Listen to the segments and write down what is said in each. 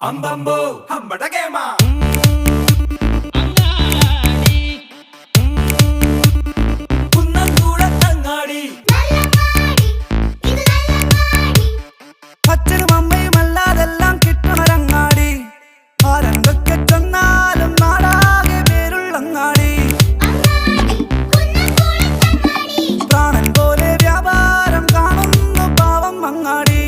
അമ്പമ്പോ അമ്പടകേമ കുന്നംകുളത്തങ്ങാടി അച്ഛനും അമ്മയുമല്ലാതെല്ലാം കിട്ടണരങ്ങാടി ആരെന്തൊക്കെ ചെന്നാലും നാടാകെ പേരുള്ളങ്ങാടി പ്രാണൻ പോലെ വ്യാപാരം കാണുന്നു പാവം അങ്ങാടി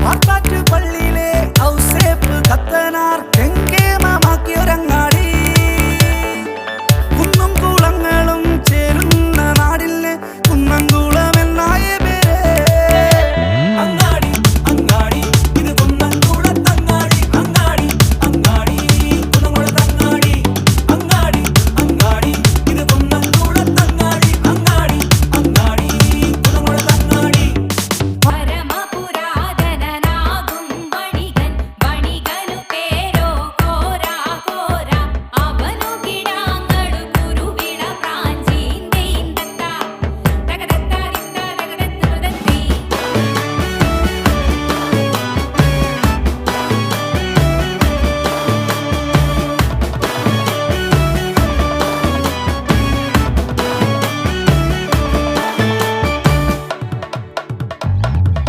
പാട്ടാറ്റ് പള്ളിയിലെ ഔസേപ്പ് കത്തനാർ കെങ്കേമമാക്കിയൊരങ്ങാടി കുന്നും കുളങ്ങളും ചേരുന്ന നാടിലെ കുന്നംകുളം എന്നായ പേര് അങ്ങാടി അങ്ങാടി ഇത് കുന്നംകുളത്തങ്ങാടി അങ്ങാടി അങ്ങാടി കുന്നംകുളത്തങ്ങാടി അങ്ങാടി അങ്ങാടി ഇത് കുന്നംകുളത്തങ്ങാടി അങ്ങാടി അങ്ങാടി കുന്നംകുളത്തങ്ങാടി പരമപുരാതനനാകും വണികൻ വണികനു പേരോ കോരാ കോരാ അവനു കിടാങ്ങളു കുരുവിള പ്രാഞ്ചീന്തേന്തത്ത തകതത്താരിത്ത തകതത്തുതത്തി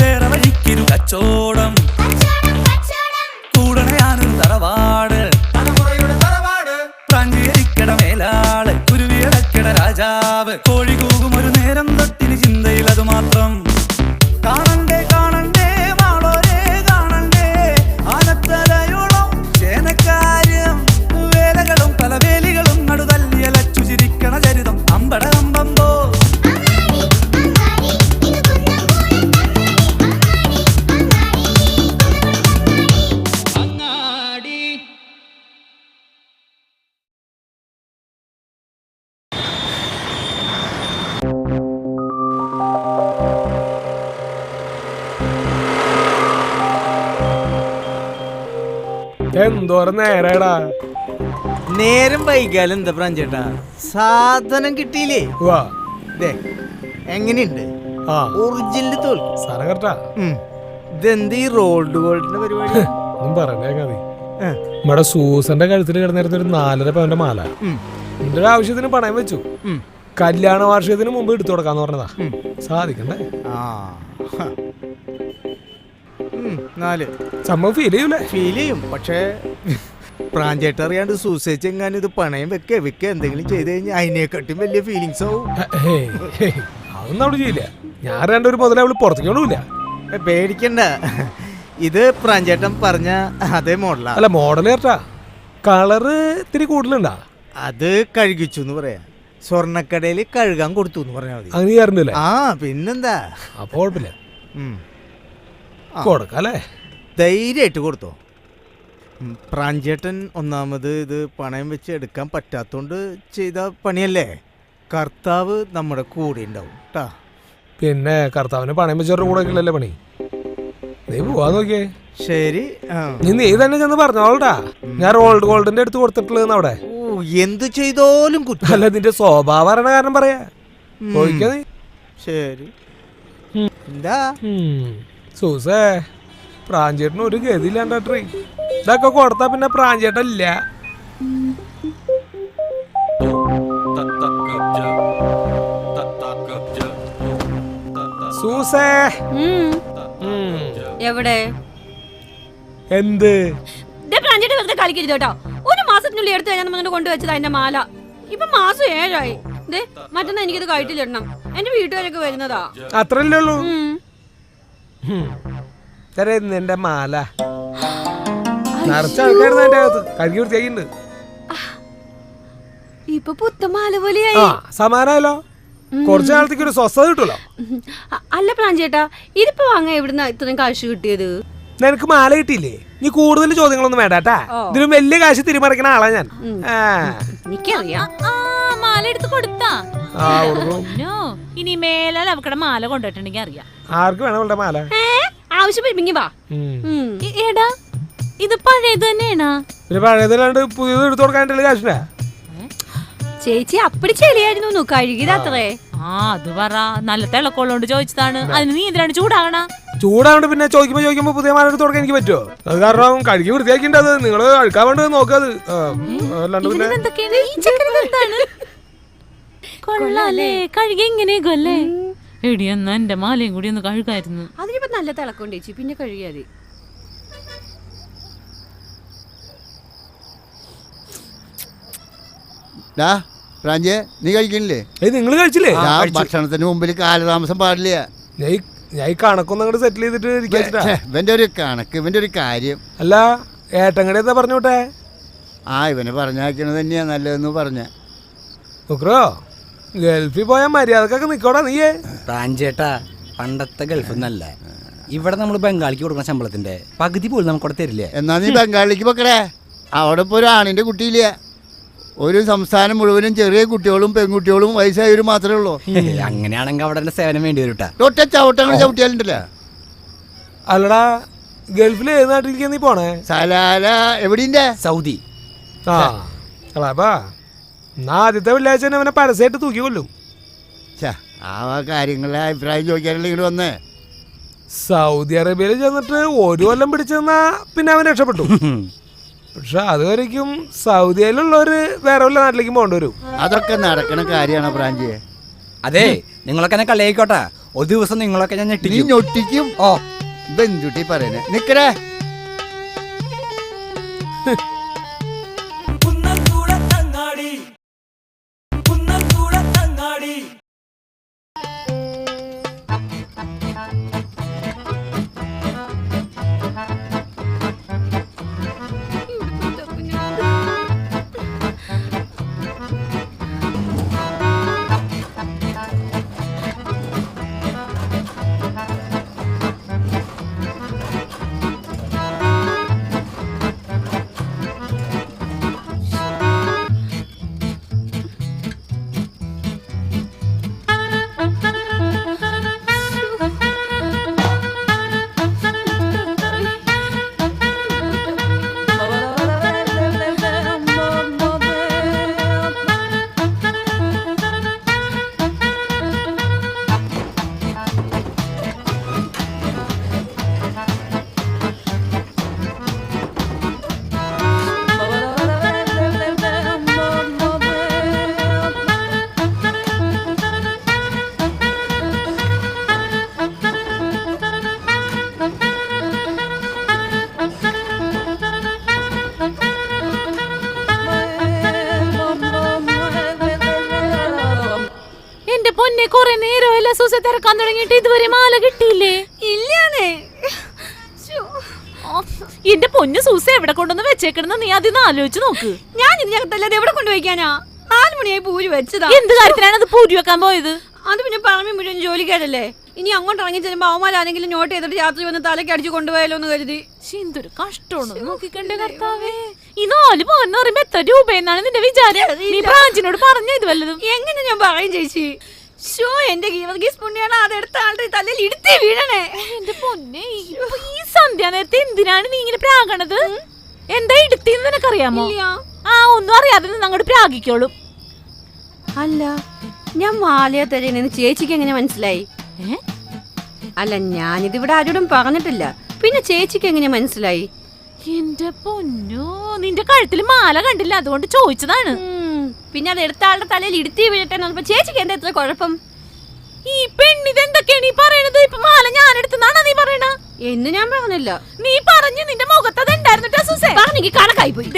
വേറെ വഴിക്കൊരു കച്ചോടം കൂടണയാനൊരു തറവാട് തലമുറയുടെ തറവാട് പ്രാഞ്ചേരിക്കട മേലാള് കുരുവിയടക്കട രാജാവ് കോഴി കൂകും ഒരു നേരം തൊട്ടിന് ചിന്തയിൽ അത് മാത്രം കാണണ്ടേ കാണണ്ടേ മാളോരെ കാണണ്ടേ ആനത്തലയോളം ചേനക്കാര്യം വേലകളും പല വേലികളും നടുതല്ലിയലച്ചു ചിരിക്കണ ചരിതം അമ്പട അമ്പമ്പോ എന്തോരം നേരടാ. നേരം വൈകാലും എന്താ പ്രാഞ്ചേട്ടാ സാധനം കിട്ടിയില്ലേ? വാ ദേ, എങ്ങനെയുണ്ട്? ആ ഒറിജിനൽ തോൽക്കും. സാധനം കറക്റ്റാ. ഇതെന്ത് ഈ റോൾഡ് ഗോൾഡിന്റെ പരിപാടി? ഒന്നും പറയണ്ടേ മതി. ആ, നമ്മുടെ സൂസന്റെ കഴുത്തിൽ കിടന്നിരുന്ന ഒരു 4.5 പവന്റെ മാല ഉം, എന്റെ ഒരു ആവശ്യത്തിന് പണയം വെച്ചു. ഉം. കല്യാണ വാർഷികത്തിന് മുമ്പ് എടുത്തു കൊടുക്കാന്ന് പറഞ്ഞതാ. സാധിക്കണ്ടേ? ആ, ഹ. 4 സംഭവം ഫീൽ ചെയ്യൂലേ? ഫീൽ ചെയ്യും. പക്ഷേ പ്രാഞ്ചേട്ട അറിയാണ്ട് സൂസേച്ച് എങ്ങാനും ഇത് പണയം വെക്ക എന്തെങ്കിലും ചെയ്ത് കഴിഞ്ഞാൽ അതിനെക്കാട്ടും വലിയ ഫീലിങ്സ് ആവും. ഹേയ്, ഹേയ്, അതൊന്നും അവിടെ ചെയ്യില്ല. ഞാൻ രണ്ടൊരു മുതലേ അവള് പുറത്തേക്ക് കൊണ്ടുപോയില്ല. പേടിക്കണ്ട, ഇത് പ്രാഞ്ചേട്ടൻ പറഞ്ഞ അതേ മോഡലാ. അല്ല മോഡൽ കേട്ടാ കളറ് ഇത്തിരി കൂടുതലുണ്ടാ. അത് കഴുകിച്ചു എന്ന് പറയാ. സ്വർണ്ണക്കടയിൽ കഴുകാൻ കൊടുത്തു എന്ന് പറഞ്ഞാൽ മതി. അങ്ങനെ കയറുന്നില്ലേ? ആ, പിന്നെന്താ. അപ്പൊ കുഴപ്പമില്ല, ഉം. കൊടുക്കാല്ലേ? ധൈര്യമായിട്ട് കൊടുത്തോ. പ്രാഞ്ചേട്ടൻ ഒന്നാമത് ഇത് പണയം വെച്ച് എടുക്കാൻ പറ്റാത്തോണ്ട് ചെയ്ത പണിയല്ലേ. കർത്താവ് നമ്മുടെ കൂടെ ഉണ്ടാവും കേട്ടാ. പിന്നെ കർത്താവിന് പണയം വെച്ചവരുടെ കൂടെ ഒക്കെയല്ലേ പണി. നീ പോവാ നോക്കിയേ. ശരി. ആ. നീ തന്നെ ചെന്ന് പറഞ്ഞോളടാ, ഞാൻ റോൾഡ് ഗോൾഡിന്റെ അടുത്ത് കൊടുത്തിട്ടുള്ളതെന്ന് അവിടെ. ഓ, എന്ത് ചെയ്താലും കുറ്റം. അല്ല നിന്റെ സ്വഭാവം അറിയണ കാരണം പറയാ. പോയിക്കാ നീ. ശരി. എന്താ സൂസേ, പ്രാഞ്ചേട്ടന് ഒരു ഗതിയില്ലാണ്ടേ. ഇതൊക്കെ കൊടുത്താ പിന്നെ പ്രാഞ്ചേട്ടൻ ഇല്ല. സൂസേ. എവിടെ എന്ത് പ്രാഞ്ചേട്ടൻ വെറുതെ കളിക്കരുത് കേട്ടോ. ഒരു മാസത്തിനുള്ളിൽ എടുത്തു കഴിഞ്ഞാൽ നമ്മൾ കൊണ്ടുവച്ചത് അതിന്റെ മാല. ഇപ്പൊ മാസം 7 ആയി. മറ്റന്നാ എനിക്കിത് കയറ്റിലിടണം. എന്റെ വീട്ടുകാരൊക്കെ വരുന്നതാ. അത്രല്ലേ ഉള്ളൂ? നിന്റെ മാല നിറച്ച ആൾക്കാരുന്ന എന്റെ അകത്ത് കഴുകി വൃത്തിയാക്കിണ്ട്. ഇപ്പൊ പുത്തമാല പോലെയായി. ആ സമാനമല്ലോ. കുറച്ചു കാലത്തേക്ക് ഒരു സ്വസ്ഥത കിട്ടുമല്ലോ. അല്ല പ്രാഞ്ചേട്ടാ, ഇതിപ്പോ വാങ്ങാൻ എവിടുന്ന ഇത്രയും കാശ് കിട്ടിയത്? നിനക്ക് മാല കിട്ടിയില്ലേ? നീ കൂടുതൽ ചോദ്യങ്ങളൊന്നും വേണ്ടാട്ടാ. ഇതിലും വലിയ കാശ് തിരിമറിക്കണ ആളാ ഞാൻ. എനിക്കറിയാം. മാല എടുത്ത് കൊടുത്താ ആ കൊടുക്കും. ഇനി മേലാൽ അവക്കടെ മാല കൊണ്ടുപോയിട്ടുണ്ടെങ്കിൽ അറിയാം. ആർക്ക് വേണം അവളുടെ മാല? ആവശ്യപ്പെടുമെങ്കി വാ. എടാ, ഇത് പഴയത് തന്നെയാണോ? പിന്നെ പഴയതല്ലാണ്ട് പുതിയത് എടുത്തു കൊടുക്കാനായിട്ടുള്ള കാശിനാ? ചേച്ചി അപ്പടി ചെളിയായിരുന്നു, കഴുകിയതത്രേ. ആ, അത് പറ. നല്ല തിളക്കോളോണ്ട് ചോദിച്ചതാണ്. അതിന് നീ എന്തിനാണ് ചൂടാകണ? ചൂടാണ്ട് പിന്നെ ചോദിക്കുമ്പോ പുതിയ മാല എടുത്ത് കൊടുക്കാൻ എനിക്ക് പറ്റുമോ? അത് കാരണം കഴുകി വൃത്തിയാക്കിണ്ട്. അത് നിങ്ങള് അഴുക്കാൻ വേണ്ടി നോക്കത്. അല്ലാണ്ട് പിന്നെ ഇതിനെന്തൊക്കെയാണ്? ഈ ചെക്കനിത് എന്താണ്? കൊള്ളാലേ, കഴുകി എങ്ങനെയൊക്കെ എടി എന്നാ എന്റെ മാലയും കൂടി ഒന്ന് കഴുകായിരുന്നു. അതിനിപ്പോ നല്ല തിളക്കൊണ്ട് ചേച്ചി, പിന്നെ കഴുകിയാതി. പ്രാഞ്ചേ നീ കഴിക്കണില്ലേ? നിങ്ങൾ കഴിച്ചില്ലേ? ഭക്ഷണത്തിന് മുമ്പിൽ കാലതാമസം പാടില്ല. ഞാൻ ഈ കണക്കൊന്നും അങ്ങോട്ട് സെറ്റിൽ ചെയ്തിട്ട് ഇവന്റെ ഒരു കണക്ക്, ഇവന്റെ ഒരു കാര്യം. അല്ല ഏട്ടങ്ങടെ എന്താ പറഞ്ഞോട്ടെ? ഇവനെ പറഞ്ഞാക്കണത് തന്നെയാ നല്ലതെന്ന് പറഞ്ഞ. നോക്കറോ, ഗൾഫിൽ പോയാൽ മര്യാദക്കൊക്കെ നിക്കോടാ നീയേ. പ്രാഞ്ചേട്ടാ, പണ്ടത്തെ ഗൾഫിൽ നിന്നല്ല. ഇവിടെ നമ്മൾ ബംഗാളിക്ക് കൊടുക്കുന്ന ശമ്പളത്തിന്റെ പകുതി പോലും നമുക്കവിടെ തരില്ലേ? എന്നാ നീ ബംഗാളിലേക്ക് വെക്കടേ. അവിടെ ഇപ്പോൾ ഒരു ആണിന്റെ കുട്ടിയില്ല. ഒരു സംസ്ഥാനം മുഴുവനും ചെറിയ കുട്ടികളും പെൺകുട്ടികളും വയസ്സായവരും മാത്രമേ ഉള്ളൂ. അങ്ങനെയാണെങ്കിൽ അവിടെ സേവനം വേണ്ടി വരൂട്ടാ. ഒറ്റ ചവിട്ടങ്ങൾ ചവിട്ടിയാലുണ്ടല്ലോ. അല്ലടാ, ഗൾഫിൽ ഏത് നാട്ടിലേക്ക് നീ പോണേ? സലാല എവിടെയുണ്ട്? സൗദി. അളാപ്പാ, എന്നാ ആദ്യത്തെ വെള്ളിയാഴ്ച തന്നെ അവനെ പരസ്യമായിട്ട് തൂക്കി കൊല്ലും. ആ കാര്യങ്ങളുടെ അഭിപ്രായം ചോദിക്കാനല്ലേ ഇങ്ങോട്ട് വന്നേ. സൗദി അറേബ്യയിൽ ചെന്നിട്ട് ഒരു കൊല്ലം പിടിച്ചെന്നാ പിന്നെ അവൻ രക്ഷപ്പെട്ടു. പക്ഷെ അതുവരേക്കും സൗദിയിലുള്ളവര് വേറെ വല്ല നാട്ടിലേക്ക് പോകേണ്ടി വരും. അതൊക്കെ നടക്കണ കാര്യമാണ് പ്രാഞ്ചിയെ. അതെ, നിങ്ങളൊക്കെ എന്നെ കളിയായിക്കോട്ടെ. ഒരു ദിവസം നിങ്ങളൊക്കെ ഞാൻ നീ ഞൊട്ടിക്കും. ബന്ധുട്ടി പറയണേ നിക്കറേ. കുന്നംകുളത്തങ്ങാടി, കുന്നംകുളത്തങ്ങാടി. പൊന്നെ, കൊറേ നേരമല്ല സൂസെ തിരക്കാൻ തുടങ്ങിയിട്ട് ഇതുവരെ മാല കിട്ടിയില്ലേ? ഇല്ലാന്നേ. എന്റെ പൊന്നു സൂസ എവിടെ കൊണ്ടൊന്ന് വെച്ചേക്കണെന്ന് നീ അതിന്ന് ആലോചിച്ച് നോക്ക്. ഞാൻ ഇതിനകത്തല്ലാതെ എവിടെ കൊണ്ടുവയ്ക്കാനാ? 4 മണിയായി പൂരി വെച്ചതാ. എന്ത് കാര്യത്തിനാണ് അത് പൂരി വെക്കാൻ പോയത്? അത് പിന്നെ പറമ്പി മുഴുവൻ ജോലിക്കാരല്ലേ. ഇനി അങ്ങോട്ട് ഇറങ്ങി ചെല്ലുമ്പോ അവന്മാരാരെങ്കിലും നോട്ട് ചെയ്തിട്ട് രാത്രി വന്ന് തലയ്ക്ക് അടിച്ചു കൊണ്ടുപോയാലോ എന്ന് കരുതി. എന്തൊരു കഷ്ടമാണ് നോക്കിക്കണ്ടേ കർത്താവേ. ഈ 4 പവൻ പറയുമ്പോ എത്ര രൂപയെന്നാണ് നിന്റെ വിചാരം? നീ ബ്രാഞ്ചിനോട് പറഞ്ഞ ഇത് വല്ലതും? എങ്ങനെ ഞാൻ പറയും ചേച്ചി? ഷോ, എന്റെ ഗീവർഗീസ് പുണ്യാണ് അതെടുത്ത ആളുടെ തലയിൽ ഇടുത്തി വീഴണേ. എന്റെ പൊന്നെ, ഈ സന്ധ്യ നേരത്തെ എന്തിനാണ് നീ ഇങ്ങനെ പ്രാകണത്? എന്താ ഇടുത്തിന്ന് നിനക്കറിയാമോ? ഒന്നും അറിയാതെ അങ്ങോട്ട് പ്രാഗിക്കോളും. അല്ല, ഞാൻ മാലയ തരുന്നെന്ന് ചേച്ചിക്ക് എങ്ങനെ മനസ്സിലായി? അല്ല, ഞാനിതിവിടെ ആരോടും പറഞ്ഞിട്ടില്ല. പിന്നെ ചേച്ചിക്ക് എങ്ങനെ മനസ്സിലായി? എന്റെ പൊന്നോ, നിന്റെ കഴുത്തിൽ മാല കണ്ടില്ല, അതുകൊണ്ട് ചോദിച്ചതാണ്. പിന്നെ അത് എടുത്ത ആളുടെ തലയിൽ ഇടുത്തി വീഴട്ടെ ചേച്ചിക്ക് എന്താ ഇത്ര കുഴപ്പം? ഈ പെണ്ണിതെന്തൊക്കെയാണ് ഈ പറയണത്? ഇപ്പൊ മാല ഞാൻ എടുത്തെന്നാണോ നീ പറയണ? എന്ന് ഞാൻ പറഞ്ഞില്ല. നീ പറഞ്ഞു, നിന്റെ മുഖത്ത് അതുണ്ടായിരുന്നിട്ടാ സൂസേ. പറഞ്ഞെങ്കിൽ കണക്കായി പോയി.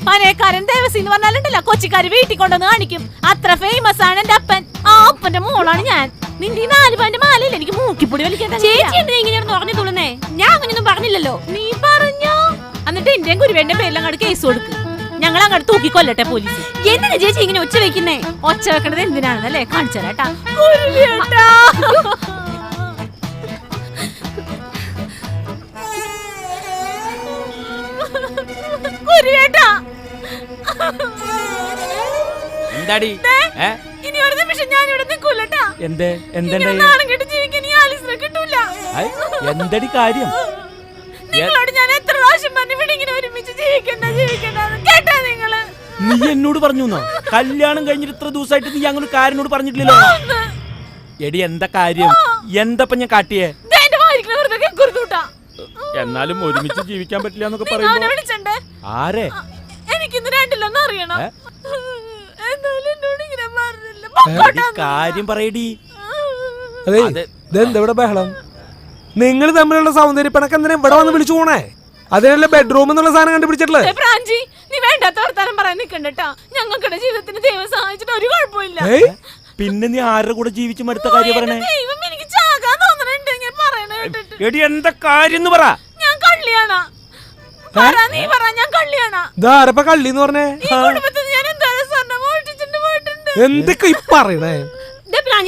പനേക്കാരൻ ദേവസി എന്ന് പറഞ്ഞാലുണ്ടല്ലോ, കൊച്ചിക്കാര് വീട്ടിൽ കൊണ്ടുവന്ന് കാണിക്കും. അത്ര ഫേമസ് ആണ് എന്റെ അപ്പൻ. ആ അപ്പന്റെ മോളാണ് ഞാൻ. നിന്റെ 4 പവന്റെ മാലയിൽ എനിക്ക് മൂക്കിപ്പൊടി വലിക്കാൻ. ചേച്ചി എന്തിനാ ഇങ്ങനെ പറഞ്ഞു തുള്ളുന്നേ? ഞാൻ അങ്ങനെയൊന്നും പറഞ്ഞില്ലല്ലോ. നീ പറഞ്ഞോ? എന്നിട്ട് എന്റെയും ഗുരുവേന്റെ പേരിൽ അങ്ങോട്ട് കേസ് കൊടുക്ക്. ഞങ്ങൾ അങ്ങോട്ട് തൂക്കി കൊല്ലട്ടെ പോലീസ്. എന്തിനാ ചേച്ചി ഇങ്ങനെ ഒച്ച വെക്കുന്നേ? ഒച്ച വെക്കണത് എന്തിനാണെന്നല്ലേ കാണിച്ചാലാട്ടാ. എന്താടി? ഇനി ഒരു നിമിഷം ഞാൻ ഇവിടെ നിൽക്കൂലട്ടാ. നാണം കെട്ട് ജീവിക്കാൻ ഈ ആലീസിനെ കിട്ടൂല. എന്തടി കാര്യം? നിങ്ങളോട് ഞാൻ എത്ര പ്രാവശ്യം പറഞ്ഞു ഇവിടെ ഇങ്ങനെ ഒരുമിച്ച് ജീവിക്കണ്ട കേട്ടാ നിങ്ങള്? നീ എന്നോട് പറഞ്ഞു? കല്യാണം കഴിഞ്ഞിട്ട് ഇത്ര ദിവസമായിട്ട് നീ അങ്ങനെ കാരനോട് പറഞ്ഞിട്ടില്ലല്ലോ. എടി എന്താ കാര്യം? എന്തപ്പ ഞാൻ കാട്ടിയേ? എന്റെ വായിക്കണ വെറുതെ എന്നാലും ഒരുമിച്ച് ജീവിക്കാൻ പറ്റില്ല എന്നൊക്കെ നിങ്ങൾ അവനെ പറയുമ്പോ വിളിച്ചണ്ടേ? ആരെ എനിക്കിന്ന് രണ്ടിലൊന്നും അറിയണം. എന്നാലും എന്നോട് ഇങ്ങനെ പറഞ്ഞില്ല. എടി, പൊക്കോട്ടെ. കാര്യം പറയടി. അതെ അതെ. ഇതെന്താ ഇവിടെ ബഹളം? നിങ്ങൾ തമ്മിലുള്ള സൗന്ദര്യപ്പണക്ക് എന്തിനാ ഇവിടെ വന്ന് വിളിച്ചു പോണേ? അതിനല്ലേ ബെഡ്റൂം എന്നുള്ള സാധനം കണ്ടുപിടിച്ചിട്ടുള്ളത്. ദേ പ്രാഞ്ചി, നീ വേണ്ടാത്ത വർത്താനം പറയാൻ നിക്കണ്ടട്ടാ. ഞങ്ങളുടെ ജീവിതത്തിന് ദൈവം സഹായിച്ചിട്ട് ഒരു കുഴപ്പമില്ല. ഏയ് പിന്നെ നീ ആരുടെ കൂടെ ജീവിച്ചു മടുത്ത കാര്യം പറയണേ? ദൈവം എനിക്ക് ചാകാൻ തോന്നണുണ്ട് ഇങ്ങനെ പറയണ കേട്ടിട്ട്. എടി എന്താ കാര്യം എന്ന് പറ. ഞാൻ കള്ളിയാണാ. പറ, നീ പറ, ഞാൻ കള്ളിയാണാ. ഇതാരപ്പ കള്ളിന്ന് പറഞ്ഞേ? ഈ കുടുംബത്തിൽ ഞാൻ എന്തായാലും സ്വർണ്ണം മോഷ്ടിച്ചിട്ട് പോയിട്ടുണ്ട്. എന്തൊക്കെ ഈ പറയണേ?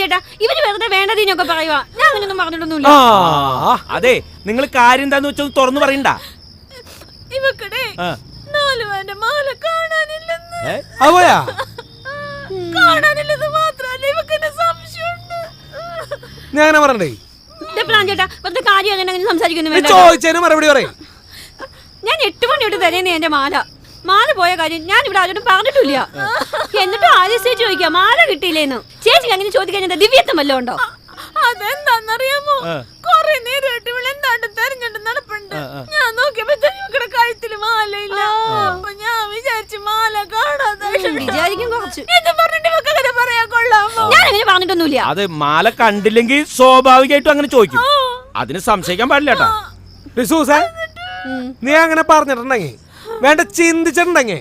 ചേട്ടാ ഇവര് വെറുതെ വേണ്ടതിനൊക്കെ പറയുവാ. ഞാൻ അങ്ങനെയൊന്നും പറഞ്ഞിട്ടൊന്നുമില്ല. ആ അതെ, നിങ്ങൾ കാര്യം എന്താന്ന് വെച്ചാൽ തുറന്നു പറയണ്ട. ഇവക്കടെ ആ. 4 പവന്റെ മാല കാണാനില്ലെന്ന്. അവയാ കാണാനില്ലെന്ന് മാത്രല്ല ഇവക്കെന്നെ സംശയമുണ്ട്. ഞാൻ അങ്ങനെ പറഞ്ഞേ. ചേട്ടാ വെറുതെ കാര്യം അങ്ങനെ സംസാരിക്കുന്നു വേണ്ട. ചോദിച്ചതിന് മറുപടി പറയും. ഞാൻ 8 മണി തൊട്ട് തരുന്നേ എന്റെ മാല പോയ കാര്യം ഞാൻ ഇവിടെ ആരോടും പറഞ്ഞിട്ടില്ല. എന്നിട്ടും ആദ്യം ചേച്ചി ചോദിക്കാം മാല കിട്ടിയില്ലേന്ന്. ചേച്ചിക്ക് അങ്ങനെ ചോദിക്കാൻ ദിവ്യത്വം വല്ലതും ഉണ്ടോ? അതെന്താന്നറിയാമോ? കൊറേ നേരമായിട്ട് ഇവിടെ എന്താണ്ട് തെരഞ്ഞിട്ട് നടപ്പുണ്ട്. ഞാൻ നോക്കിയപ്പോ ഇവക്കടെ കഴുത്തില് മാലയില്ല. അപ്പൊ ഞാൻ വിചാരിച്ചു മാല കാണാതെ വിചാരിക്കും കുറച്ച്. എന്ന് പറഞ്ഞിട്ട് ഇവക്ക് അങ്ങനെ പറയാൻ കൊള്ളാമോ? ഞാൻ അങ്ങനെ പറഞ്ഞിട്ടൊന്നുമില്ല. അത് മാല കണ്ടില്ലെങ്കിൽ സ്വാഭാവികമായിട്ടും അങ്ങനെ ചോദിക്കും. അതിന് സംശയിക്കാൻ പാടില്ല കേട്ടാ. ഡിസൂസേ, നീ അങ്ങനെ പറഞ്ഞിട്ടുണ്ടെങ്കിൽ വേണ്ട ചിന്തിച്ചിട്ടുണ്ടെങ്കിൽ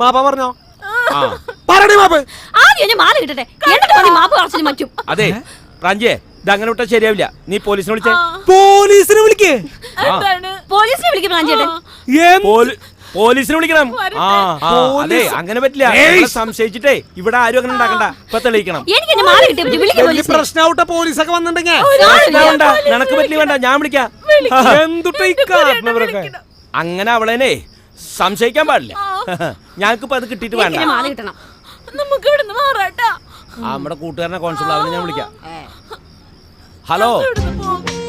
മാപ്പ പറഞ്ഞോ? പറയണേ മാപ്പ്. ആദ്യം എന്നെ മാല കിട്ടട്ടെ, എന്നിട്ട് മതി മാപ്പ് പറച്ചിലും മറ്റും. അതെ റാഞ്ചിയെ, ഇത് അങ്ങനെ വിട്ടാൽ ശരിയാവില്ല. നീ പോലീസിനെ വിളിച്ചേ. പോലീസിനെ വിളിക്കേ? എന്താണ്? പോലീസിനെ വിളിക്കും ചേട്ടൻ. പോലീസിനെ വിളിക്കണം. അതെ, അങ്ങനെ പറ്റില്ല. നമ്മളെ സംശയിച്ചിട്ടേ ഇവിടെ ആരും അങ്ങനെ ഉണ്ടാക്കണ്ട. ഇപ്പൊ തെളിയിക്കണം. എനിക്ക് എന്നെ മാല കിട്ടിയ വിളിക്കും വലിയ പ്രശ്നമാവട്ടെ പോലീസൊക്കെ വന്നിട്ടുണ്ടെങ്കിൽ. വേണ്ട, നിനക്ക് പറ്റില്ല, വേണ്ട, ഞാൻ വിളിക്കാം. എന്തുട്ടാ ഈ കാരണവരൊക്കെ? അങ്ങനെ അവളേനെ സംശയിക്കാൻ പാടില്ല. ഞങ്ങൾക്കിപ്പോ അത് കിട്ടിയിട്ട് വേണ്ട. മാല കിട്ടണം. നമുക്ക് ഇവിടുന്ന് മാറാട്ടാ. നമ്മുടെ കൂട്ടുകാരനെ കോൺസ്റ്റബിൾ അവനെ ഞാൻ വിളിക്കാം. ഹലോ,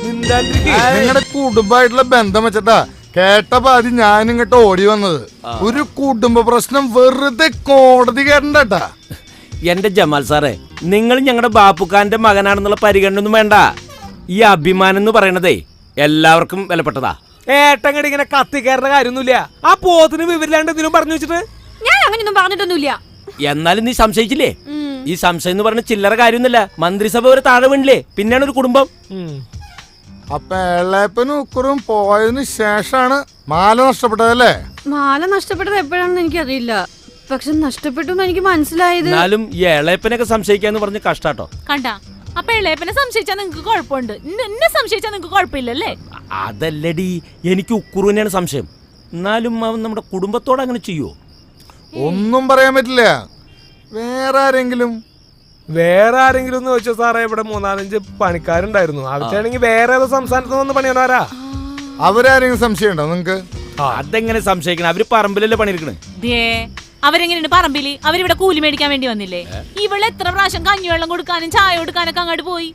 നിങ്ങളുടെ കുടുംബമായിട്ടുള്ള ബന്ധം വെച്ചിട്ടാ കേട്ടപ്പോ ആദ്യം ഞാൻ ഇങ്ങോട്ട് ഓടി വന്നത്. ഒരു കുടുംബ പ്രശ്നം വെറുതെ കോടതി കേട്ടണ്ടാ. എന്റെ ജമാൽ സാറേ, നിങ്ങൾ ഞങ്ങളുടെ ബാപ്പുക്കാരന്റെ മകനാണെന്നുള്ള പരിഗണനൊന്നും വേണ്ട. ഈ അഭിമാനം എന്ന് പറയണതേ എല്ലാവർക്കും വിലപ്പെട്ടതാ. ഏട്ടങ്ങടി ഇങ്ങനെ കത്തിക്കയറുന്ന കാര്യമൊന്നുമില്ല. ആ പോത്തിന് വിവരില്ലാണ്ട് എന്തിനും പറഞ്ഞു വെച്ചിട്ട് ഞാൻ അങ്ങനെയൊന്നും പറഞ്ഞിട്ടൊന്നുമില്ല. എന്നാലും നീ സംശയിച്ചില്ലേ? ഈ സംശയം എന്ന് പറഞ്ഞ ചില്ലറ കാര്യമൊന്നുമില്ല. മന്ത്രിസഭ ഒരു താഴെ വീണില്ലേ, പിന്നെയാണ് ഒരു കുടുംബം. അപ്പൊ എളയപ്പനും ഉക്കുറും പോയതിനു ശേഷാണ് മാല നഷ്ടപ്പെട്ടതല്ലേ? മാല നഷ്ടപ്പെട്ടത് എപ്പോഴാണെന്ന് എനിക്കറിയില്ല. പക്ഷെ നഷ്ടപ്പെട്ടു എന്ന് എനിക്ക് മനസ്സിലായത്. എന്നാലും ഈ ഇളയപ്പനൊക്കെ സംശയിക്കാന്ന് പറഞ്ഞ് കഷ്ടാട്ടോ. കണ്ടാ, അപ്പൊ ഇളയപ്പനെ സംശയിച്ചാൽ നിങ്ങക്ക് കുഴപ്പമുണ്ട്, എന്നെ സംശയിച്ചാൽ നിങ്ങക്ക് കുഴപ്പമില്ലല്ലേ? അതല്ലടി, എനിക്ക് ഉക്കുറുവിനെയാണ് സംശയം. എന്നാലും അവൻ നമ്മുടെ കുടുംബത്തോട് അങ്ങനെ ചെയ്യുവോ? ഒന്നും പറയാൻ പറ്റില്ല. വേറെ ആരെങ്കിലും എന്ന് ചോദിച്ചോ സാറേ? ഇവിടെ 3-4 പണിക്കാരുണ്ടായിരുന്നു. അവച്ചാണെങ്കിൽ വേറെ ഏതോ സംസ്ഥാനത്ത് വന്ന് പണിയണാരാ. അവരാരെങ്കിലും സംശയം ഉണ്ടോ നിങ്ങക്ക്? അതെങ്ങനെ സംശയിക്കണം? അവര് പറമ്പിലല്ലേ പണിയെടുക്കണേ. അവരെങ്ങനെയാണ് പറമ്പില്? അവരിവിടെ കൂലി മേടിക്കാൻ വേണ്ടി വന്നില്ലേ? ഇവിടെ എത്ര പ്രാവശ്യം കഞ്ഞിവെള്ളം കൊടുക്കാനും ചായ കൊടുക്കാനൊക്കെ അങ്ങോട്ട് പോയി.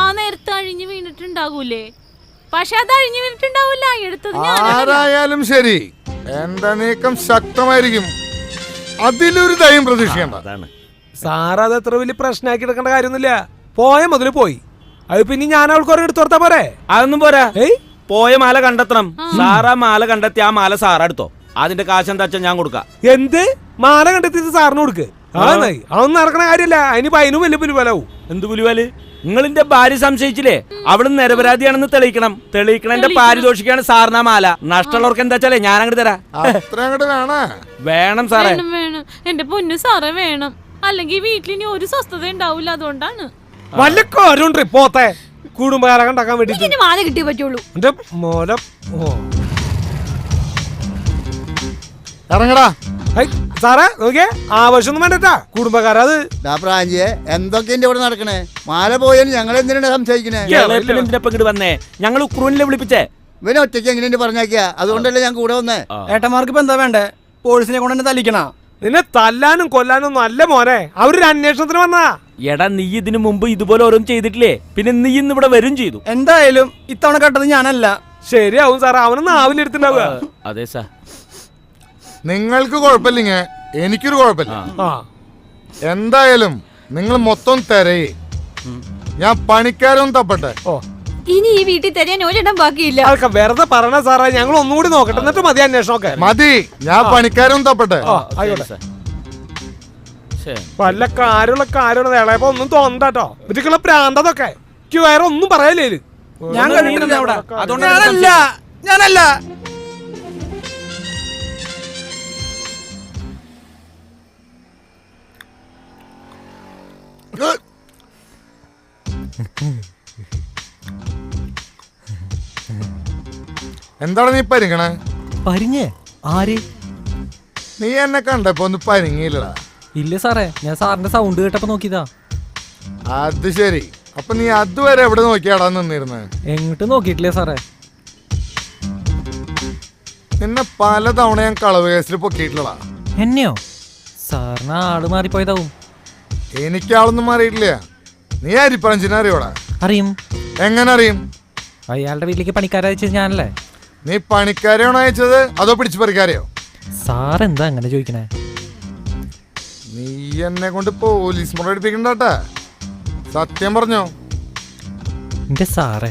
ആ നേരത്ത് അഴിഞ്ഞു വീണിട്ടുണ്ടാകൂലേ? പക്ഷെ അത് അഴിഞ്ഞു വീണിട്ടുണ്ടാവില്ല, എടുത്തത് ആരായാലും ശരി, എന്റെ നീക്കം ശക്തമായിരിക്കും. അതിലൊരു ദയം പ്രതീക്ഷിക്കണ്ട. അതാണ് സാർ, അത് എത്ര വലിയ പ്രശ്നമാക്കി എടുക്കേണ്ട കാര്യമൊന്നുമില്ല. പോയ മുതല് പോയി. അത് പിന്നെ ഞാൻ അവൾക്ക് എടുത്തു കൊടുത്താ പോരെ? അതൊന്നും പോരാ. പോയ മാല കണ്ടെത്തണം. സാറാ മാല കണ്ടെത്തി ആ മാല സാറാ എടുത്തോ. അതിന്റെ കാശ് എന്താ വെച്ചാൽ ഞാൻ കൊടുക്കാം. എന്ത് മാല കണ്ടെത്തിയത് സാറിന് കൊടുക്ക്? അതൊന്നും നടക്കണ കാര്യമല്ല. അതിനിപ്പോ അതിനും വലിയ പുലിവലാവും. എന്ത് പുലിവാല്? നിങ്ങളിന്റെ ഭാര്യ സംശയിച്ചില്ലേ? അവള് നിരപരാധിയാണെന്ന് തെളിയിക്കണം. തെളിയിക്കണന്റെ പാരിതോഷിക്കാണ് സാറിനാ മാല. നഷ്ടമുള്ളവർക്ക് എന്താ വെച്ചാലേ ഞാൻ അങ്ങോട്ട് തരാം. വേണം സാറേ, വേണം. എന്റെ പൊന്നു സാറേ വേണം. അല്ലെങ്കിൽ വീട്ടിൽ ഇനി ഒരു സ്വസ്ഥത ഉണ്ടാവില്ല. അതുകൊണ്ടാണ് വല്ല കാര്യം പോത്തെ കുടുംബകാരെ കണ്ടാക്കാൻ വേണ്ടി മാല കിട്ടിയേ പറ്റുള്ളൂ. എന്റെ മോലം ഇറങ്ങടാ സാറേ. നോക്കിയേ, ആവശ്യമൊന്നും വേണ്ടട്ടാ കുടുംബക്കാരത്. പ്രാഞ്ചിയെ എന്തൊക്കെ ഇവിടെ നടക്കണേ? മാല പോയാലും ഞങ്ങൾ എന്തിനാണ് സംശയിക്കണേ? ഇങ്ങോട്ട് വന്നേ. ഞങ്ങൾ ഉക്രൂനിലെ വിളിപ്പിച്ചേ. ഇവനെ ഒറ്റയ്ക്ക് എങ്ങനെയുണ്ട് പറഞ്ഞാക്കിയ? അതുകൊണ്ടല്ലേ ഞാൻ കൂടെ വന്നേ. ഏട്ടന്മാർക്ക് ഇപ്പൊ എന്താ വേണ്ടേ? പോലീസിനെ കൊണ്ട് തന്നെ തല്ലിക്കണ? നിന്നെ തല്ലാനും കൊല്ലാനും നല്ല മോനെ. അവരൊരു അന്വേഷണത്തിന് വന്നാ. എടാ, നീ ഇതിനു മുമ്പ് ഇതുപോലെ ഓരോന്നും ചെയ്തിട്ടില്ലേ? പിന്നെ നീ ഇന്ന് ഇവിടെ വരും ചെയ്തു. എന്തായാലും ഇത്തവണ കട്ടത് ഞാനല്ല. ശരിയാവും സാറേ, അവനൊന്നും ആവില്ലെടുത്തുണ്ടാവുക. അതെ സാർ. നിങ്ങൾക്ക് കുഴപ്പമില്ലെങ്കിൽ എനിക്കൊരു കുഴപ്പമില്ല. എന്തായാലും നിങ്ങൾ മൊത്തം തിരയേ. ഞാൻ പണിക്കാരൊന്നും തപ്പട്ടെ. ഇനി ഈ വീട്ടിൽ തരാൻ ഒരിടം ബാക്കിയില്ല. അതൊക്കെ വെറുതെ പറഞ്ഞ സാറേ, ഞങ്ങൾ ഒന്നുകൂടി നോക്കട്ടെ, എന്നിട്ട് മതി അന്വേഷണമൊക്കെ. മതി, ഞാൻ പണിക്കാരൊന്നും തപ്പട്ടെ. ആയിക്കോട്ടെ. വല്ല കാര്യമുള്ള ഇളയപ്പോ ഒന്നും തോന്നണ്ടോ, ഇതൊക്കെയുള്ള പ്രാന്തതൊക്കെ. എനിക്ക് വേറെ ഒന്നും പറയാനില്ലേ. ഞാൻ കഴിഞ്ഞിട്ടില്ല അവിടെ. അതുകൊണ്ട് ഞാനല്ല. എന്താണ് നീ പരിങ്ങണേ? പരിഞ്ഞേ ആര്? നീ എന്നെ കണ്ടപ്പോ ഒന്ന് പരിങ്ങിയില്ലടാ. ഇല്ല സാറേ, ഞാൻ സാറിന്റെ സൗണ്ട് കേട്ടപ്പോ നോക്കിയതാ. അത് ശരി, അപ്പൊ നീ അതുവരെ എവിടെ നോക്കിയാടാ നിന്നിരുന്നത്? എങ്ങോട്ട് നോക്കിയിട്ടില്ലേ സാറേ. നിന്നെ പലതവണ ഞാൻ കളവ് കേസിൽ പൊക്കിയിട്ടില്ലടാ. എന്നെയോ? സാറിന് ആള് മാറിപ്പോയതാവും. എനിക്കാളൊന്നും മാറിയിട്ടില്ല. നീ അരിപ്പറഞ്ചിനെ അറിയോടാ? അറിയും. എങ്ങനെ അറിയും? അയാളുടെ വീട്ടിലേക്ക് പണിക്കാരയച്ചത് ഞാനല്ലേ. നീ പണിക്കാരെയാണോ അയച്ചത് അതോ പിടിച്ചു പറിക്കാരെയോ? സാറെന്താ അങ്ങനെ ചോദിക്കണേ? നീ എന്നെ കൊണ്ട് പോലീസ് മുറ എടുപ്പിക്കണ്ടാട്ടാ. സത്യം പറഞ്ഞോ? എന്റെ സാറേ,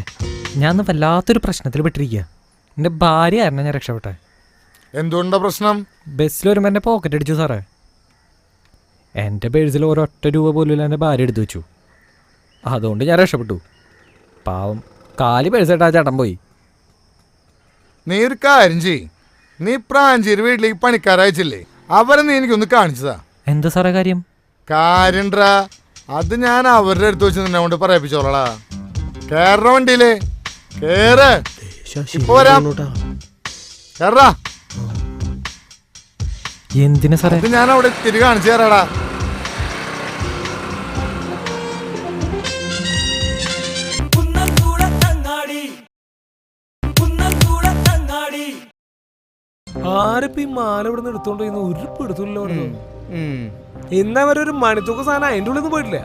ഞാൻ വല്ലാത്തൊരു പ്രശ്നത്തിൽ പെട്ടിരിക്കുക. എന്റെ ഭാര്യ ആയിരുന്നു ഞാൻ രക്ഷപ്പെട്ടെ. എന്തുകൊണ്ടാ പ്രശ്നം? ബസ്സിൽ വരുമ്പോൾ എന്റെ പോക്കറ്റ് അടിച്ചു സാറേ. എൻ്റെ പേഴ്സിൽ ഒരൊറ്റ രൂപ പോലും എൻ്റെ ഭാര്യ എടുത്തു വെച്ചു. അതുകൊണ്ട് ഞാൻ രക്ഷപ്പെട്ടു. പാവം കാലി പേഴ്സായിട്ട് ആ ചേട്ടൻ പോയി. നീ ഒരു കാര്യം ചെയ്യ്, നീ പ്രാഞ്ചേരി വീട്ടിലേക്ക് പണിക്കാരയച്ചില്ലേ, അവരെ നീ എനിക്കൊന്ന് കാണിച്ചതാ. എന്താ സാറേ കാര്യം? കാര്യണ്ടാ, അത് ഞാൻ അവരുടെ അടുത്ത് വെച്ച് നിന്നെ കൊണ്ട് പറയിപ്പിച്ചോളാ. കേറ വണ്ടിയിലേ, കേറ്. ഇപ്പൊ വരാം. കേറാ. എന്തിനാ സാറേ? ഇത് ഞാൻ അവിടെ തിരികെ കാണിച്ചു തരാടാ. ആരിപ്പോ ഈ മാല ഇവിടെ നിന്ന് എടുത്തോണ്ട് ഒരു പിടുത്തില്ലോ. ഇന്നവരൊരു മണിത്തൂക്ക സാധനം അതിന്റെ ഉള്ളിൽ നിന്ന് പോയിട്ടില്ല.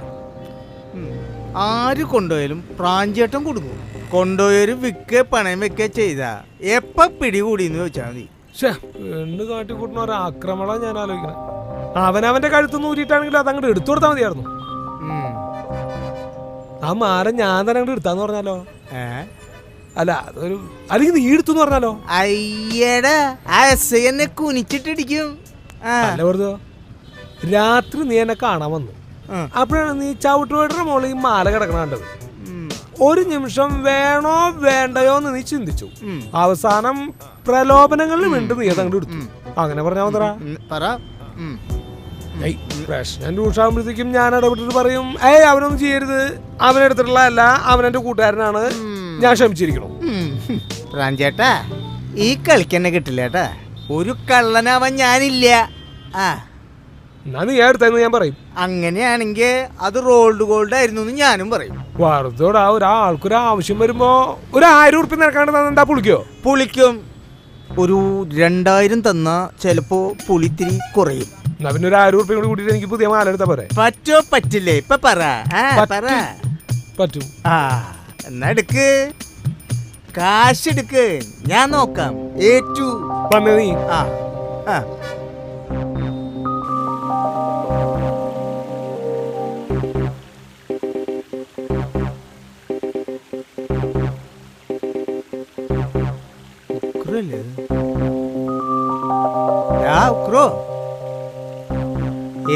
ആര് കൊണ്ടുപോയാലും പ്രാഞ്ചേട്ടം കൊടുക്കും. കൊണ്ടുപോയൊരു വിൽക്കെ പണയം വെക്കുക ചെയ്താ എപ്പ പിടികൂടിന്ന് ചോദിച്ചാൽ മതി. പെണ്ണ് കാട്ടിക്കൂട്ടുന്ന ഒരു ആക്രമണം ഞാൻ ആലോചിക്കണം. അവനവന്റെ കഴുത്തുനിന്ന് ഊരിയിട്ടാണെങ്കിലും അതങ്ങോട്ട് എടുത്തു കൊടുത്താൽ മതിയായിരുന്നു. ആ മാല ഞാൻ തന്നെ അങ്ങോട്ട് എടുത്താന്ന് പറഞ്ഞാലോ? അല്ല അതൊരു അല്ലെങ്കിൽ നീ എടുത്തു പറഞ്ഞാലോ? അയ്യടാ, ആ എസ് എന്നെ കുനിച്ചിട്ടിടിക്കും. അല്ല വെറുതെ രാത്രി നീ എന്നെ കാണാൻ വന്നു. അപ്പോഴാണ് നീ ചവിട്ടുവേട്ടയുടെ മോളിൽ ഈ മാല കിടക്കണ കണ്ടത്. ഒരു നിമിഷം വേണോ വേണ്ടയോ എന്ന് നീ ചിന്തിച്ചു. അവസാനം പ്രലോഭനങ്ങളിൽ വീണ്ട് നീ അതങ്ങോട്ട് എടുത്തു. അങ്ങനെ പറഞ്ഞാൽ മതിരാ. പ്രശ്നം രൂക്ഷാകുമ്പോഴത്തേക്കും ഞാൻ ഇടപെട്ടിട്ട് പറയും, അവനൊന്നും ചെയ്യരുത്, അവനെടുത്തിട്ടുള്ള അല്ല, അവനെന്റെ കൂട്ടുകാരനാണ്, ഞാൻ ക്ഷമിച്ചിരിക്കണം. പ്രാഞ്ചേട്ടാ, ഈ കളിക്കെന്നെ കിട്ടില്ലേട്ടാ. ഒരു കള്ളനാവാൻ ഞാനില്ല. എന്നാ നീ എടുത്തെന്ന് ഞാൻ പറയും. അങ്ങനെയാണെങ്കിൽ അത് റോൾഡ് ഗോൾഡ് ആയിരുന്നു എന്ന് ഞാനും പറയും. വെറുതോടാ, ഒരാൾക്കൊരു ആവശ്യം വരുമ്പോ ഒരു 1000 ഉറുപ്പിക നിരക്കാണ്ട് എന്താ പുളിക്കോ? പുളിക്കും. ഒരു 2000 തന്നാ ചിലപ്പോ പുളിത്തിരി കുറയും. എന്നാ പിന്നെ ഒരു 1000 ഉറുപ്പിക കൂടി കൂട്ടിട്ട് എനിക്ക് പുതിയ മാല എടുത്താ പോരെ? പറ്റോ പറ്റില്ലേ? ഇപ്പൊ പറ. പറ്റും. എന്നാ എടുക്ക്, കാശ് എടുക്ക്, ഞാൻ നോക്കാം. ഏറ്റു വന്നേ നീ.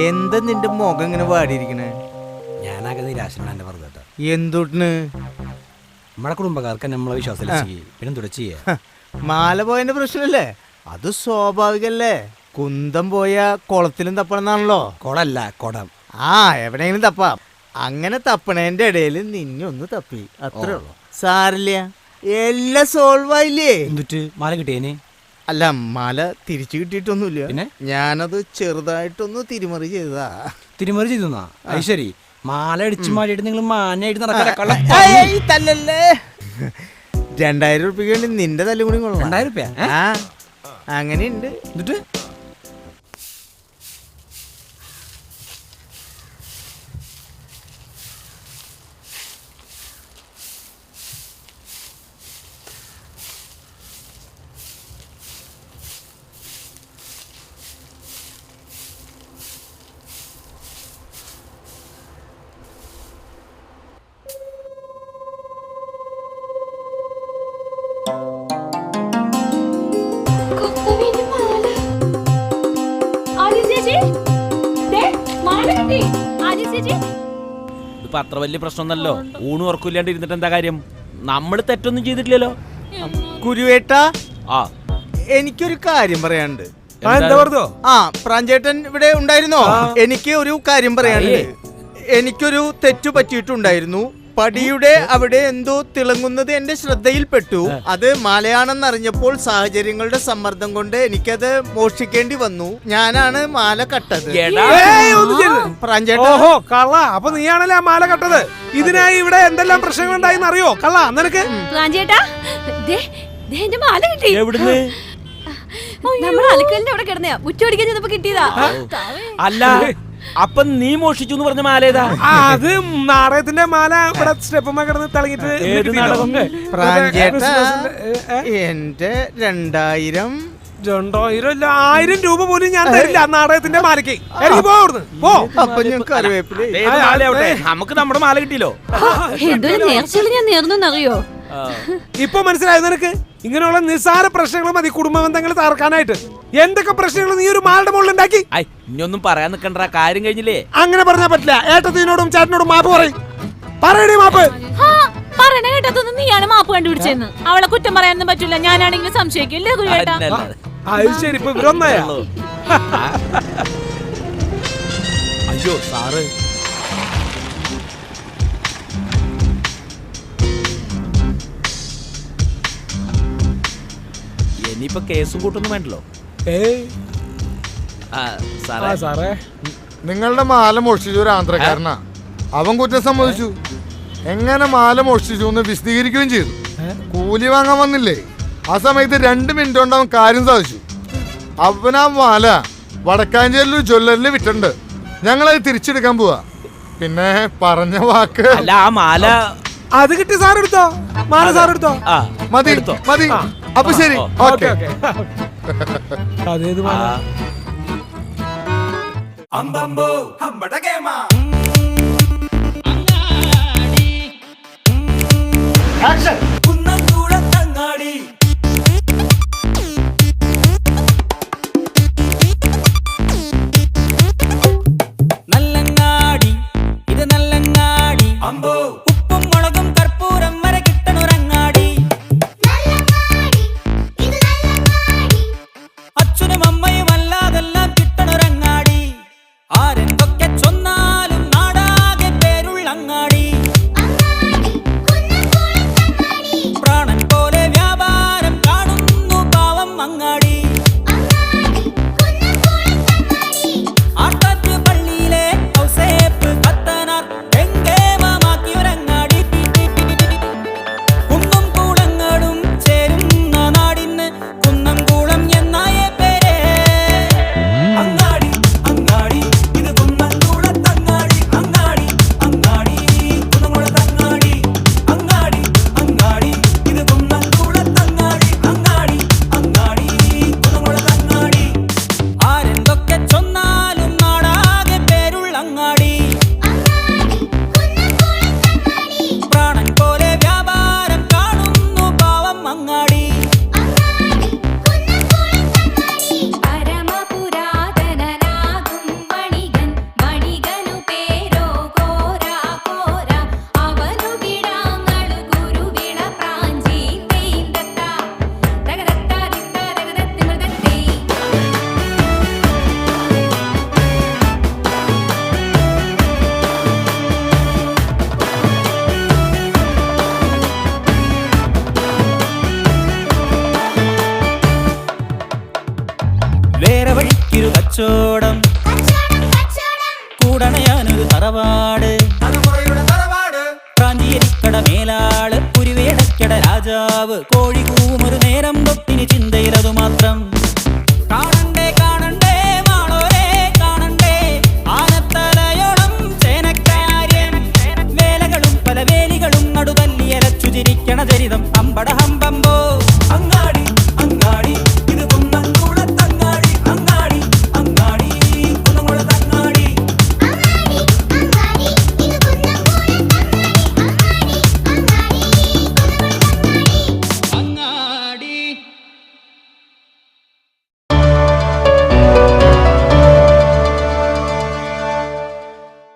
എന്താ നിന്റെ മുഖം ഇങ്ങനെ വാടിയിരിക്കണേ? ഞാനാകെ നിരാശനാണ് എന്റെ പറഞ്ഞ. എന്തുട്ടിന്? നമ്മുടെ കുടുംബക്കാർക്ക് നമ്മളെ വിശ്വാസം പിന്നെ തുടച്ചു. മാല പോയതിന്റെ പ്രശ്നമല്ലേ? അത് സ്വാഭാവികല്ലേ. കുന്തം പോയ കുളത്തിലും തപ്പണമെന്നാണല്ലോ. കുളല്ല, കുടം. എവിടെയെങ്കിലും തപ്പാം. അങ്ങനെ തപ്പണേന്റെ ഇടയിൽ നിന്നെ ഒന്ന് തപ്പി, അത്രേ ഉള്ളൂ. സാരില്ല, എല്ലാം സോൾവ് ആയില്ലേ? എന്നിട്ട് മാല കിട്ടിയേനെ? അല്ല, മാല തിരിച്ചു കിട്ടിയിട്ടൊന്നുമില്ല. പിന്നെ ഞാനത് ചെറുതായിട്ടൊന്ന് തിരിമറി ചെയ്തതാ. തിരിമറി ചെയ്തു? അത് ശരി. മാല അടിച്ചു മാലിയിട്ട് നിങ്ങൾ മാനായിട്ട് നടക്കല്ലേ? 2000 ഉറുപ്പിക നിന്റെ തല്ലും കൂടി കൊള്ളാം. 2000 ഉറുപ്പിക? അങ്ങനെയുണ്ട്. എന്നിട്ട് ചേച്ചി ഇതിപ്പോ അത്ര വലിയ പ്രശ്നമൊന്നല്ലോ. ഊണ് ഉറക്കില്ലാണ്ട് ഇരുന്നിട്ട് എന്താ കാര്യം? നമ്മൾ തെറ്റൊന്നും ചെയ്തിട്ടില്ലല്ലോ. കുരുവേട്ടാ, ആ എനിക്കൊരു കാര്യം പറയാനുണ്ട്. എന്താ പറഞ്ഞോ? പ്രാഞ്ചേട്ടൻ ഇവിടെ ഉണ്ടായിരുന്നോ? എനിക്ക് ഒരു കാര്യം പറയാനുണ്ട്. എനിക്കൊരു തെറ്റു പറ്റിയിട്ടുണ്ടായിരുന്നു. പടിയുടെ അവിടെ എന്തോ തിളങ്ങുന്നത് എന്റെ ശ്രദ്ധയിൽപ്പെട്ടു. അത് മാലയാണെന്ന് അറിഞ്ഞപ്പോൾ സാഹചര്യങ്ങളുടെ സമ്മർദ്ദം കൊണ്ട് എനിക്കത് മോഷ്ടിക്കേണ്ടി വന്നു. ഞാനാണ് മാല കട്ടത്. പ്രാഞ്ചേട്ടൻ, ഓഹോ കള്ള, അപ്പൊ നീയാണല്ലേ ആ മാല കട്ടത്. ഇതിനായി ഇവിടെ എന്തെല്ലാം പ്രശ്നങ്ങൾ ഉണ്ടായിന്ന് അറിയോ കള്ള നിനക്ക്? പ്രാഞ്ചേട്ടാ, എന്റെ മാല കിട്ടി. എവിടുന്ന്? നമ്മുടെ അലക്കലിന്റെ അവിടെ കിടന്നയാ. മുറ്റോടിക്കാൻ ചെന്നപ്പോ കിട്ടിയതാ. അല്ല, അപ്പൊ നീ മോഷിച്ചു എന്ന് പറഞ്ഞ മാല ഏതാ? അത് നാടകത്തിന്റെ മാല ഇവിടെ സ്റ്റെപ്പുമ്മ കിടന്ന് തിളങ്ങിട്ട്. പ്രാഞ്ചേട്ടാ, എന്റെ 2000 ഇല്ല 1000 രൂപ പോലും ഞാൻ തരില്ല നാടകത്തിന്റെ മാലയ്ക്ക്. എനിക്ക് പോർന്ന് പോ. അപ്പൊ ഞാൻ കറിവേപ്പിലേ. നമുക്ക് നമ്മുടെ മാല കിട്ടിയല്ലോ. എന്തൊരു നേർച്ചയിൽ ഞാൻ നേർന്നറിയോ? ഇപ്പൊ മനസ്സിലായോ നിനക്ക്? ഇങ്ങനെയുള്ള നിസ്സാര പ്രശ്നങ്ങൾ മതി കുടുംബ ബന്ധങ്ങൾ തകർക്കാനായിട്ട്. എന്തൊക്കെ പ്രശ്നങ്ങൾ നീ ഒരു മാളുടെ മുകളിൽ ഉണ്ടാക്കി. ഇനിയൊന്നും പറയാൻ നിക്കണ്ട, കാര്യം കഴിഞ്ഞില്ലേ? അങ്ങനെ പറഞ്ഞാ പറ്റില്ല. ഏട്ടത്തിനോടും ചേട്ടനോടും മാപ്പ് പറയണേ. മാപ്പ് പറയണ കേട്ടതൊന്നും നീയാണ് മാപ്പ് കണ്ടുപിടിച്ചെന്ന്. അവളെ കുറ്റം പറയാനൊന്നും പറ്റില്ല. ഞാനാണെങ്കിലും സംശയിക്കില്ലേ കുരുവേട്ടാ? അത് ശരി, ഇപ്പൊ ഇവരൊന്നായോ? അയ്യോ സാറ്, ഇനിയിപ്പൊ കേസും കൂട്ടൊന്നും വേണ്ടല്ലോ. സാറേ, നിങ്ങളുടെ മാല മോഷ്ടിച്ച ഒരു ആന്ധ്രക്കാരനാ. അവൻ കുറ്റം സമ്മതിച്ചു. എങ്ങനെ മാല മോഷ്ടിച്ചു എന്ന് വിശദീകരിക്കുകയും ചെയ്തു. കൂലി വാങ്ങാൻ വന്നില്ലേ? ആ സമയത്ത് 2 മിനിറ്റ് കൊണ്ട് അവൻ കാര്യം സാധിച്ചു. അവനാ മാല വടക്കാഞ്ചേരിയിൽ ജ്വല്ലറിൽ വിട്ടുണ്ട്. ഞങ്ങളത് തിരിച്ചെടുക്കാൻ പോവാ. പിന്നെ പറഞ്ഞ വാക്ക് അല്ല, ആ മാല അത് കിട്ടി. സാറെടുത്തോ മാല? സാറെടുത്തോ? മതി മതി. അപ്പൊ ശരി, ഓക്കെ. അതേത് മാല? അമ്പമ്പോ അമ്പട കേമ കുന്നംകുളത്തങ്ങാടി നല്ലങ്ങാടി, ഇത് നല്ലങ്ങാടി. അമ്പോ ഉപ്പും മുളകും കർപ്പൂരം വരെ കിട്ടണൊരങ്ങാടി. അച്ഛനും അമ്മയും അല്ലാതെല്ലാം കിട്ടണൊരങ്ങാടി. ആരെന്തൊക്കെ ചൊന്നാലും നാടാകെ പേരുള്ളങ്ങാടി. പ്രാണൻ പോലെ വ്യാപാരം കാണുന്നു പാവം അങ്ങാടി. ആട്ടാറ്റ് പള്ളിയിലെ ഔസേപ്പ് കത്തനാർ എങ്കേമമാക്കിയൊരങ്ങാടി. കുന്നും കൂളങ്ങളും ചേരുന്ന നാടിന് കുന്നംകുളം എന്നായ പേര്. അങ്ങാടി അങ്ങാടി, ഇത് കുന്നംകുളത്തങ്ങാടി. അങ്ങാടി അങ്ങാടി, കുന്നംകുളത്തങ്ങാടി. അങ്ങാടി അങ്ങാടി, ഇത് കുന്നംകുളത്തങ്ങാടി. അങ്ങാടി അങ്ങാടി, കുന്നംകുളത്തങ്ങാടി. ആരെന്തൊക്കെ ചൊന്നാലും നാടാകെ പേരുള്ളങ്ങാടി. പ്രാണൻ പോലെ വ്യാപാരം കാണുന്നു പാവം അങ്ങാടി. പരമപുരാതനനാകും വണികൻ വണികനു പേരോ കോരാ കോര അവനു കിടാങ്ങളു ഗുരുവിള പ്രാഞ്ചി തെയ്തത്ത തകതത്ത ദിത്ത തകതത്തി മൃദത്തേ. വേറെ വഴിക്കൊരു കച്ചോടം, കൂടണയാനൊരു തറവാട്. പ്രാഞ്ചിയരിക്കട മേലാള്, പുരുവേടക്കട രാജാവ്, കോഴി കൂമൊരു നേരം തൊട്ട്